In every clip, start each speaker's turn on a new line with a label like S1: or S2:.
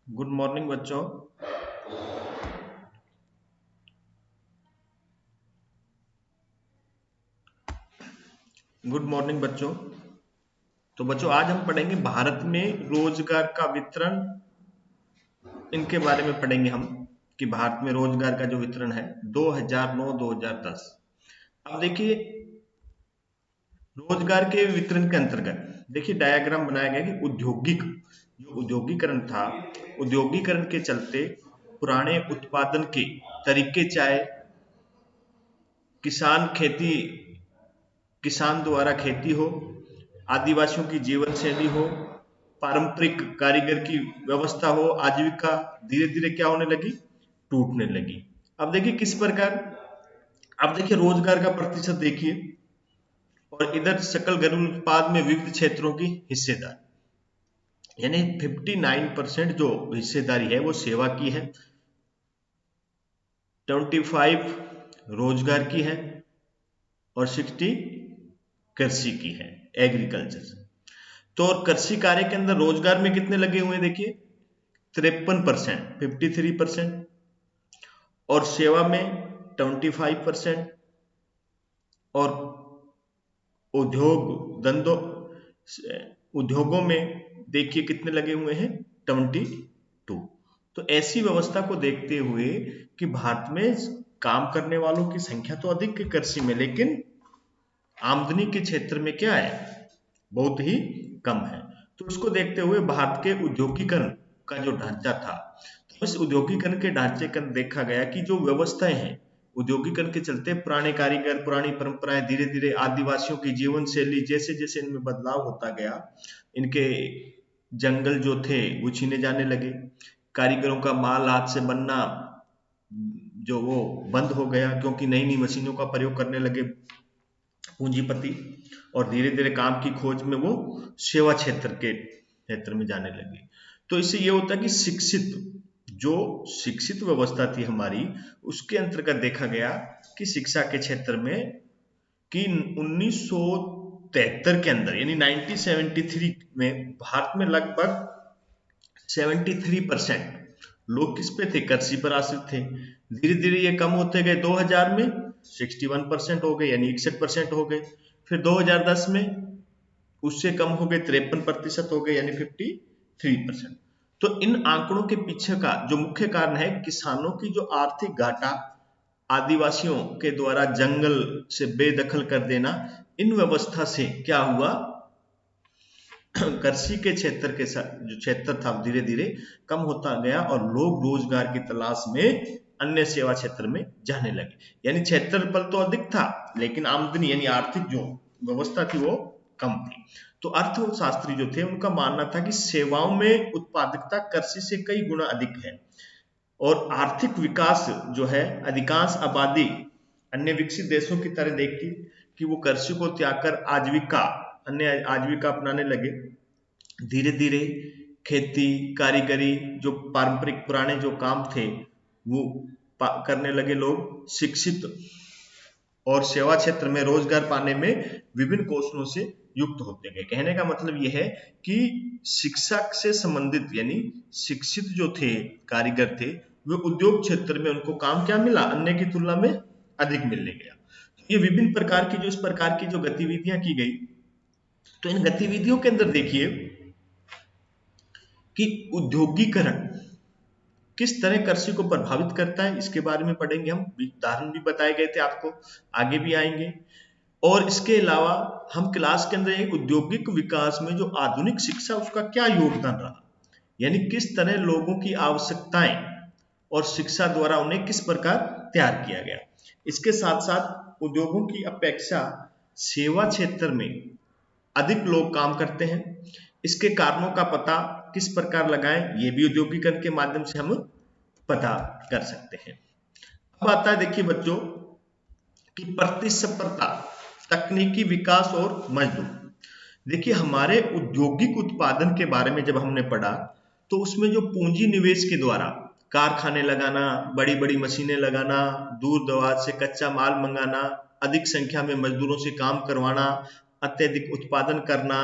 S1: Good morning बच्चों। Good morning बच्चों। तो बच्चों आज हम पढ़ेंगे भारत में रोजगार का वितरण, इनके बारे में पढ़ेंगे हम कि भारत में रोजगार का जो वितरण है 2009-2010। अब देखिए रोजगार के वितरण के अंतर्गत देखिए डायग्राम बनाया गया कि जो उद्योगीकरण था, उद्योगीकरण के चलते पुराने उत्पादन के तरीके, चाहे किसान द्वारा खेती हो, आदिवासियों की जीवन शैली हो, पारंपरिक कारीगर की व्यवस्था हो, आजीविका धीरे धीरे क्या होने लगी, टूटने लगी। अब देखिए किस प्रकार, अब देखिए रोजगार का प्रतिशत देखिए, और इधर सकल घरेलू उत्पाद में विविध क्षेत्रों की हिस्सेदारी, यानी 59% जो हिस्सेदारी है वो सेवा की है, 25 रोजगार की है और 60 कृषि की है, एग्रीकल्चर। तो और कृषि कार्य के अंदर रोजगार में कितने लगे हुए हैं देखिए 53%, 53%, और सेवा में 25%, और उद्योगों में देखिए कितने लगे हुए हैं 22। तो ऐसी व्यवस्था को देखते हुए कि भारत में काम करने वालों की संख्या तो अधिक है कृषि में, लेकिन आमदनी के क्षेत्र में क्या है, बहुत ही कम है। तो इसको देखते हुए भारत के उद्योगीकरण का जो ढांचा था, तो इस उद्योगीकरण के ढांचे का देखा गया कि जो व्यवस्थाएं हैं उद्योगीकरण के चलते, पुराने कारीगर, पुरानी परंपराएं, धीरे धीरे आदिवासियों की जीवन शैली, जैसे जैसे इनमें बदलाव होता गया, इनके जंगल जो थे वो छीने जाने लगे, कारीगरों का माल हाथ से बनना जो वो बंद हो गया, क्योंकि नई नई मशीनों का प्रयोग करने लगे पूंजीपति, और धीरे धीरे काम की खोज में वो सेवा क्षेत्र में जाने लगे। तो इससे ये होता है कि शिक्षित व्यवस्था थी हमारी, उसके अंतर्गत देखा गया कि शिक्षा के क्षेत्र में कि 1973 के अंदर, यानी 1973 में भारत में लगभग 73% लोग किस पे थे, कृषि पर आश्रित थे। धीरे धीरे ये कम होते गए, 2000 में 61% हो गए, यानी 61% हो गए। फिर 2010 में उससे कम हो गए, 53% हो गए, यानी 53%। तो इन आंकड़ों के पीछे का जो मुख्य कारण है, किसानों की जो आर्थिक घाटा, आदिवासियों के द्वारा जंगल से बेदखल कर देना, इन व्यवस्था से क्या हुआ, कृषि के क्षेत्र के जो क्षेत्र था धीरे धीरे कम होता गया, और लोग रोजगार की तलाश में अन्य सेवा क्षेत्र में जाने लगे। यानी क्षेत्रफल तो अधिक था, लेकिन आमदनी यानी आर्थिक जो व्यवस्था थी वो कम थी। तो अर्थशास्त्री जो थे उनका मानना था कि सेवाओं में उत्पादकता कृषि से कई गुना अधिक है, और आर्थिक विकास जो है, अधिकांश आबादी अन्य विकसित देशों की तरह देखती कि वो कृषि को त्याग कर अन्य आजीविका अपनाने लगे। धीरे धीरे खेती, कारीगरी, जो पारंपरिक पुराने जो काम थे वो करने लगे लोग, शिक्षित और सेवा क्षेत्र में रोजगार पाने में विभिन्न कौशलों से युक्त होते गए। कहने का मतलब यह है कि शिक्षा से संबंधित, यानी शिक्षित जो थे कारीगर थे, वे उद्योग क्षेत्र में उनको काम क्या मिला, अन्य की तुलना में अधिक मिलने गया। ये विभिन्न प्रकार की इस प्रकार की जो गतिविधियां की गई, तो इन गतिविधियों के अंदर देखिए कि उद्योगीकरण किस तरह कृषि को प्रभावित करता है, इसके बारे में पढ़ेंगे हम। उदाहरण भी बताए गए थे आपको, आगे भी आएंगे। और इसके अलावा हम क्लास के अंदर एक औद्योगिक विकास में जो आधुनिक शिक्षा, उसका क्या योगदान रहा, यानी किस तरह लोगों की आवश्यकताएं और शिक्षा द्वारा उन्हें किस प्रकार तैयार किया गया। इसके साथ साथ उद्योगों की अपेक्षा सेवा क्षेत्र में अधिक लोग काम करते हैं, इसके कारणों का पता किस प्रकार लगाएं, ये भी औद्योगिकरण के माध्यम से हम पता कर सकते हैं। अब आता है देखिए बच्चों कि प्रतिस्पर्धा, तकनीकी विकास और मजदूर। देखिए हमारे औद्योगिक उत्पादन के बारे में जब हमने पढ़ा, तो उसमें जो पूंजी निवेश के द्वारा कारखाने लगाना, बड़ी बड़ी मशीनें लगाना, दूर दराज से कच्चा माल मंगाना, अधिक संख्या में मजदूरों से काम करवाना, अत्यधिक उत्पादन करना,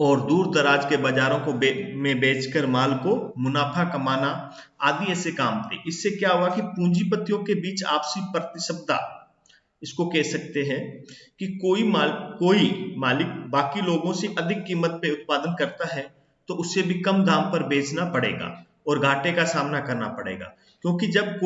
S1: और दूर दराज के बाजारों को में बेचकर माल को मुनाफा कमाना आदि ऐसे काम थे। इससे क्या हुआ कि पूंजीपतियों के बीच आपसी प्रतिस्पर्धा, इसको कह सकते हैं कि कोई मालिक बाकी लोगों से अधिक कीमत पे उत्पादन करता है तो उससे भी कम दाम पर बेचना पड़ेगा और घाटे का सामना करना पड़ेगा, क्योंकि जब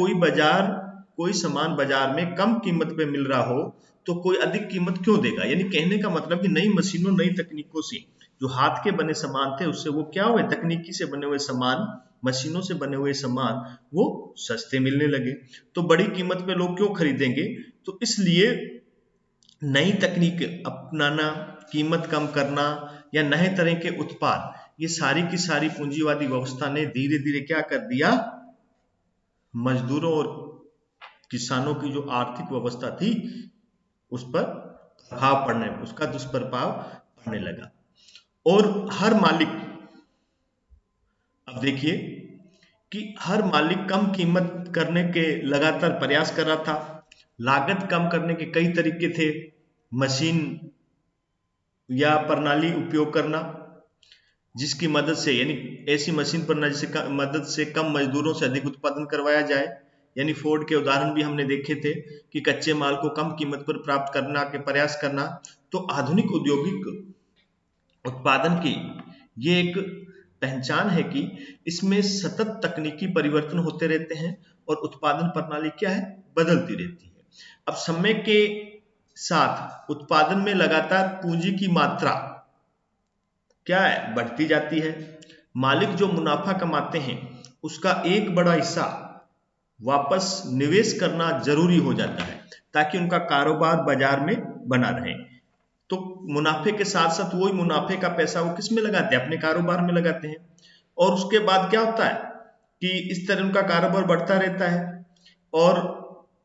S1: कोई सामान बाजार में कम कीमत पे मिल रहा हो तो कोई अधिक कीमत क्यों देगा। यानी कहने का मतलब कि नई मशीनों, नई तकनीकों से जो हाथ के बने सामान थे उससे वो क्या हुए, तकनीकी से बने हुए सामान, मशीनों से बने हुए सामान वो सस्ते मिलने लगे। तो बड़ी कीमत पे लोग क्यों खरीदेंगे, तो इसलिए नई तकनीक अपनाना, कीमत कम करना या नए तरह के उत्पाद, ये सारी की सारी पूंजीवादी व्यवस्था ने धीरे धीरे क्या कर दिया, मजदूरों और किसानों की जो आर्थिक व्यवस्था थी उस पर उसका दुष्प्रभाव पड़ने लगा। और हर मालिक, अब देखिए कि हर मालिक कम कीमत करने के लगातार प्रयास कर रहा था। लागत कम करने के कई तरीके थे, मशीन या प्रणाली उपयोग करना जिसकी मदद से, यानी ऐसी मशीन प्रणाली से मदद से कम मजदूरों से अधिक उत्पादन करवाया जाए। यानी फोर्ड के उदाहरण भी हमने देखे थे कि कच्चे माल को कम कीमत पर प्राप्त करना के प्रयास करना। तो आधुनिक औद्योगिक उत्पादन की ये एक पहचान है कि इसमें सतत तकनीकी परिवर्तन होते रहते हैं और उत्पादन प्रणाली क्या है, बदलती रहती है। अब समय के साथ उत्पादन में लगातार पूंजी की मात्रा क्या है, बढ़ती जाती है। मालिक जो मुनाफा कमाते हैं उसका एक बड़ा हिस्सा वापस निवेश करना जरूरी हो जाता है ताकि उनका कारोबार बाजार में बना रहे। तो मुनाफे के साथ साथ वही मुनाफे का पैसा वो किस में लगाते हैं, अपने कारोबार में लगाते हैं। और उसके बाद क्या होता है कि इस तरह उनका कारोबार बढ़ता रहता है और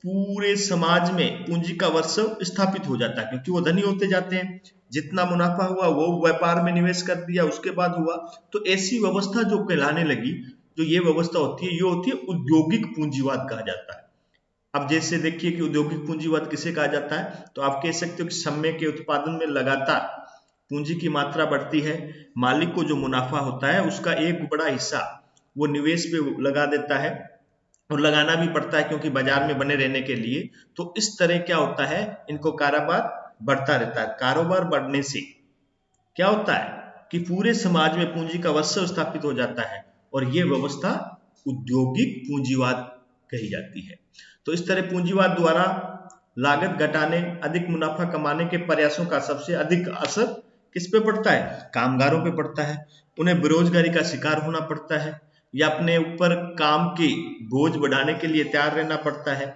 S1: पूरे समाज में पूंजी का वर्चस्व स्थापित हो जाता है, क्योंकि वो धनी होते जाते हैं। जितना मुनाफा हुआ वो व्यापार में निवेश कर दिया, उसके बाद हुआ। तो ऐसी व्यवस्था जो कहलाने लगी, जो ये व्यवस्था होती है, ये होती है औद्योगिक पूंजीवाद कहा जाता है। अब जैसे देखिए कि औद्योगिक पूंजीवाद किसे कहा जाता है, तो आप कह सकते हो कि समय के उत्पादन में लगातार पूंजी की मात्रा बढ़ती है, मालिक को जो मुनाफा होता है उसका एक बड़ा हिस्सा वो निवेश पे लगा देता है और लगाना भी पड़ता है क्योंकि बाजार में बने रहने के लिए। तो इस तरह क्या होता है, इनको कारोबार बढ़ता रहता है। कारोबार बढ़ने से क्या होता है कि पूरे समाज में पूंजी का वर्चस्व स्थापित हो जाता है और यह व्यवस्था औद्योगिक पूंजीवाद कही जाती है। तो इस तरह पूंजीवाद द्वारा लागत घटाने, अधिक मुनाफा कमाने के प्रयासों का सबसे अधिक असर किस पे पड़ता है, कामगारों पे पड़ता है। उन्हें बेरोजगारी का शिकार होना पड़ता है या अपने ऊपर काम की बोझ बढ़ाने के लिए तैयार रहना पड़ता है।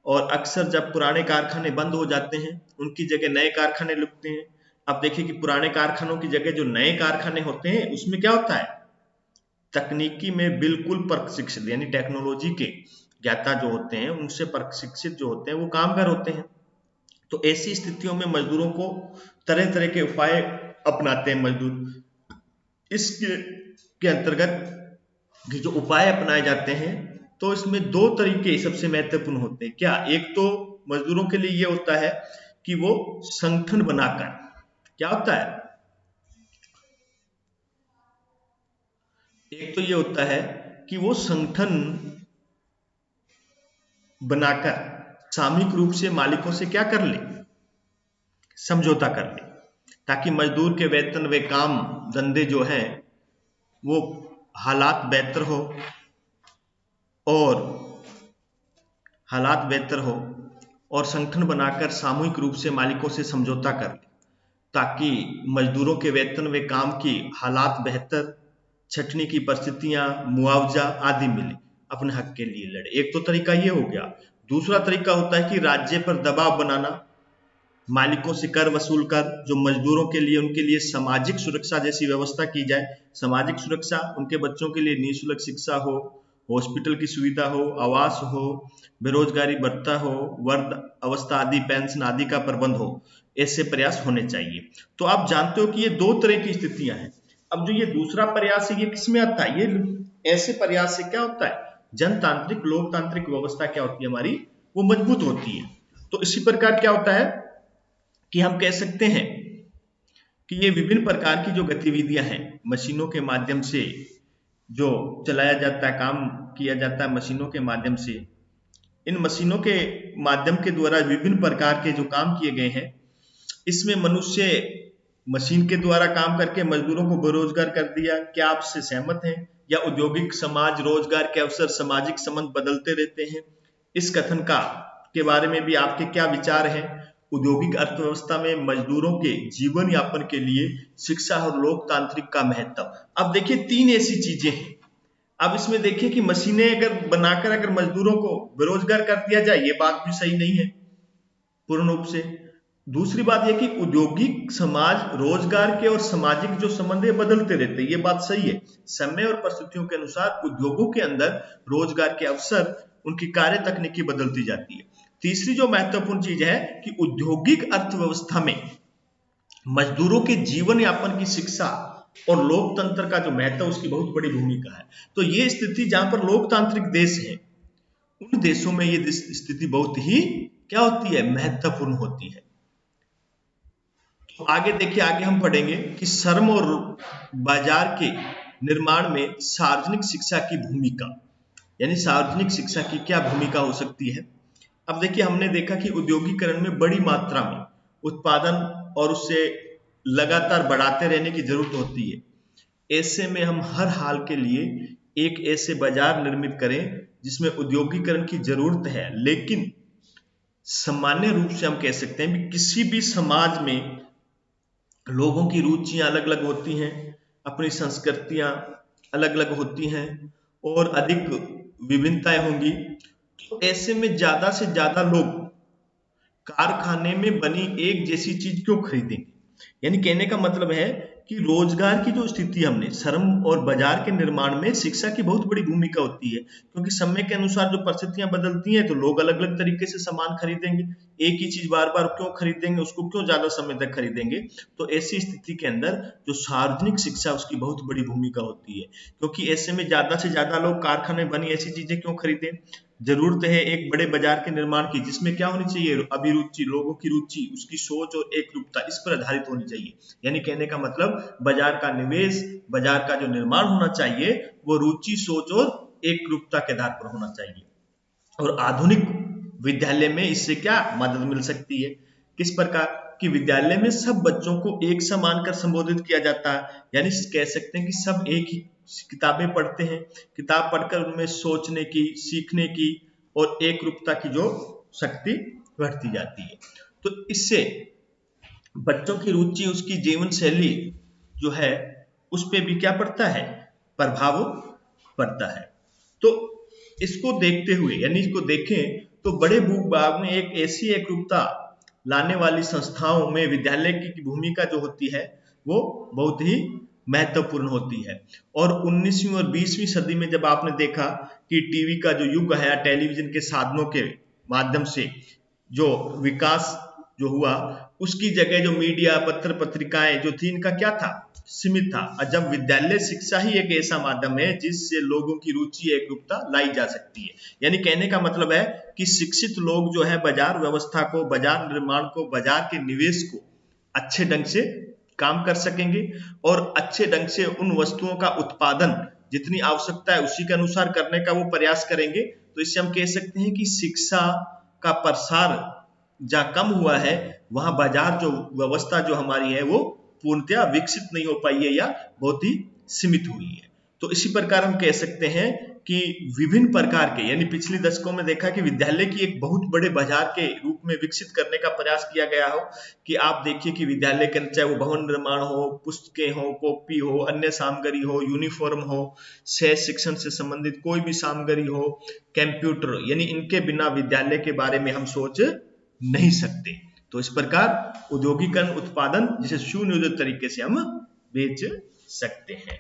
S1: और अक्सर जब पुराने कारखाने बंद हो जाते हैं उनकी जगह नए कारखाने लगते हैं। अब देखिए कि पुराने कारखानों की जगह जो नए कारखाने होते हैं उसमें क्या होता है, तकनीकी में बिल्कुल प्रशिक्षित, यानी टेक्नोलॉजी के ज्ञाता जो होते हैं, उनसे प्रशिक्षित जो होते हैं वो कामगार होते हैं। तो ऐसी स्थितियों में मजदूरों को तरह तरह के उपाय अपनाते हैं मजदूर। इसके अंतर्गत जो उपाय अपनाए जाते हैं, तो इसमें दो तरीके सबसे महत्वपूर्ण होते हैं। क्या, एक तो मजदूरों के लिए ये होता है कि वो संगठन बनाकर, क्या होता है, एक तो ये होता है कि वो संगठन बनाकर सामूहिक रूप से मालिकों से क्या कर ले, समझौता कर ले, ताकि मजदूर के वेतन व काम धंधे जो है वो हालात बेहतर हो और संगठन बनाकर सामूहिक रूप से मालिकों से समझौता कर ले ताकि मजदूरों के वेतन व काम की हालात बेहतर, छटनी की परिस्थितियां, मुआवजा आदि मिले, अपने हक के लिए लड़े। एक तो तरीका ये हो गया। दूसरा तरीका होता है कि राज्य पर दबाव बनाना, मालिकों से कर वसूल कर जो मजदूरों के लिए, उनके लिए सामाजिक सुरक्षा जैसी व्यवस्था की जाए। सामाजिक सुरक्षा, उनके बच्चों के लिए निःशुल्क शिक्षा हो, हॉस्पिटल की सुविधा हो, आवास हो, बेरोजगारी भत्ता हो, वृद्ध अवस्था आदि पेंशन आदि का प्रबंध हो, ऐसे प्रयास होने चाहिए। तो आप जानते हो कि ये दो तरह की स्थितियां हैं। अब जो ये दूसरा प्रयास है ये किसमें आता है, ये ऐसे प्रयास से क्या होता है, जनतांत्रिक लोकतांत्रिक व्यवस्था क्या होती है हमारी, वो मजबूत होती है। तो इसी प्रकार क्या होता है कि हम कह सकते हैं कि ये विभिन्न प्रकार की जो गतिविधियां हैं मशीनों के माध्यम से जो चलाया जाता है, काम किया जाता है मशीनों के माध्यम से, इन मशीनों के माध्यम के द्वारा विभिन्न प्रकार के जो काम किए गए हैं, इसमें मनुष्य मशीन के द्वारा काम करके मजदूरों को बेरोजगार कर दिया। क्या आप इससे सहमत हैं? या औद्योगिक समाज, रोजगार के अवसर, सामाजिक संबंध बदलते रहते हैं? इस कथन के बारे में भी आपके क्या विचार हैं? औद्योगिक अर्थव्यवस्था में मजदूरों के जीवन यापन के लिए शिक्षा और लोकतांत्रिक का महत्व। अब देखिए 3 ऐसी चीजें हैं। अब इसमें देखिए कि मशीनें अगर बनाकर अगर मजदूरों को बेरोजगार कर दिया जाए, ये बात भी सही नहीं है पूर्ण रूप से। दूसरी बात यह कि औद्योगिक समाज, रोजगार के और सामाजिक जो संबंध है बदलते रहते हैं, ये बात सही है। समय और परिस्थितियों के अनुसार उद्योगों के अंदर रोजगार के अवसर, उनकी कार्य तकनीकी बदलती जाती है। तीसरी जो महत्वपूर्ण चीज है कि औद्योगिक अर्थव्यवस्था में मजदूरों के जीवन यापन की शिक्षा और लोकतंत्र का जो महत्व, उसकी बहुत बड़ी भूमिका है। तो ये स्थिति जहां पर लोकतांत्रिक देश है, उन देशों में ये स्थिति बहुत ही क्या होती है, महत्वपूर्ण होती है। तो आगे देखिए, आगे हम पढ़ेंगे कि श्रम और बाजार के निर्माण में सार्वजनिक शिक्षा की भूमिका, यानी सार्वजनिक शिक्षा की क्या भूमिका हो सकती है। अब देखिए, हमने देखा कि औद्योगिकरण में बड़ी मात्रा में उत्पादन और उससे लगातार बढ़ाते रहने की जरूरत होती है। ऐसे में हम हर हाल के लिए एक ऐसे बाजार निर्मित करें जिसमें औद्योगिकरण की जरूरत है। लेकिन सामान्य रूप से हम कह सकते हैं कि किसी भी समाज में लोगों की रुचियां अलग अलग होती हैं, अपनी संस्कृतियां अलग अलग होती हैं और अधिक विभिन्नताएं होंगी। तो ऐसे में ज्यादा से ज्यादा लोग कारखाने में बनी एक जैसी चीज क्यों खरीदेंगे? यानी कहने का मतलब है कि रोजगार की जो स्थिति, हमने श्रम और बाजार के निर्माण में शिक्षा की बहुत बड़ी भूमिका होती है, क्योंकि समय के अनुसार जो परिस्थितियां बदलती हैं तो लोग अलग अलग तरीके से सामान खरीदेंगे। एक ही चीज बार बार क्यों खरीदेंगे, उसको क्यों ज्यादा समय तक खरीदेंगे? तो ऐसी स्थिति के अंदर जो सार्वजनिक शिक्षा, उसकी बहुत बड़ी भूमिका होती है, क्योंकि ऐसे में ज्यादा से ज्यादा लोग कारखाने में बनी ऐसी चीजें क्यों खरीदें। जरूरत है एक बड़े बाजार के निर्माण की, जिसमें क्या होनी चाहिए, अभिरुचि, लोगों की रुचि, उसकी सोच और एक रूपता, इस पर आधारित होनी चाहिए। यानी कहने का मतलब बाजार का निवेश, बाजार का जो निर्माण होना चाहिए वो रुचि, सोच और एक रूपता के आधार पर होना चाहिए। और आधुनिक विद्यालय में इससे क्या मदद मिल सकती है? किस प्रकार कि विद्यालय में सब बच्चों को एक समान मानकर संबोधित किया जाता है। यानी कह सकते हैं कि सब एक ही किताबें पढ़ते हैं, किताब पढ़कर उनमें सोचने की, सीखने की और एक रूपता की जो शक्ति बढ़ती जाती है। तो इससे बच्चों की रुचि, उसकी जीवन शैली जो है उस पे भी क्या पड़ता है, प्रभाव पड़ता है। तो इसको देखते हुए, यानी इसको देखें तो बड़े भूभाग में एक ऐसी एकरूपता लाने वाली संस्थाओं में विद्यालय की भूमिका जो होती है वो बहुत ही महत्वपूर्ण होती है। और 19वीं और 20वीं सदी में जब आपने देखा कि टीवी का जो युग आया, टेलीविजन के साधनों के माध्यम से जो विकास जो हुआ, उसकी जगह जो मीडिया, पत्र पत्रिकाएं जो थी, इनका क्या था, सीमित था। और जब विद्यालय शिक्षा ही एक ऐसा माध्यम है जिससे लोगों की रुचि, एक रूपता लाई जा सकती है। यानी कहने का मतलब है कि शिक्षित लोग जो है बाजार व्यवस्था को, बाजार निर्माण को, बाजार के निवेश को अच्छे ढंग से काम कर सकेंगे और अच्छे ढंग से उन वस्तुओं का उत्पादन जितनी आवश्यकता है उसी के अनुसार करने का वो प्रयास करेंगे। तो इससे हम कह सकते हैं कि शिक्षा का प्रसार जहां कम हुआ है, वहां बाजार जो व्यवस्था जो हमारी है वो पूर्णतया विकसित नहीं हो पाई है या बहुत ही सीमित हुई है। तो इसी प्रकार हम कह सकते हैं कि विभिन्न प्रकार के, यानी पिछले दशकों में देखा कि विद्यालय की एक बहुत बड़े बाजार के रूप में विकसित करने का प्रयास किया गया हो। कि आप देखिए कि विद्यालय के चाहे वो भवन निर्माण हो, पुस्तकें हो, कॉपी हो, अन्य सामग्री हो, यूनिफॉर्म हो, सहज शिक्षण से संबंधित कोई भी सामग्री हो, कंप्यूटर, यानी इनके बिना विद्यालय के बारे में हम सोच नहीं सकते। तो इस प्रकार औद्योगिकरण उत्पादन जिसे सुनियोजित तरीके से हम बेच सकते हैं।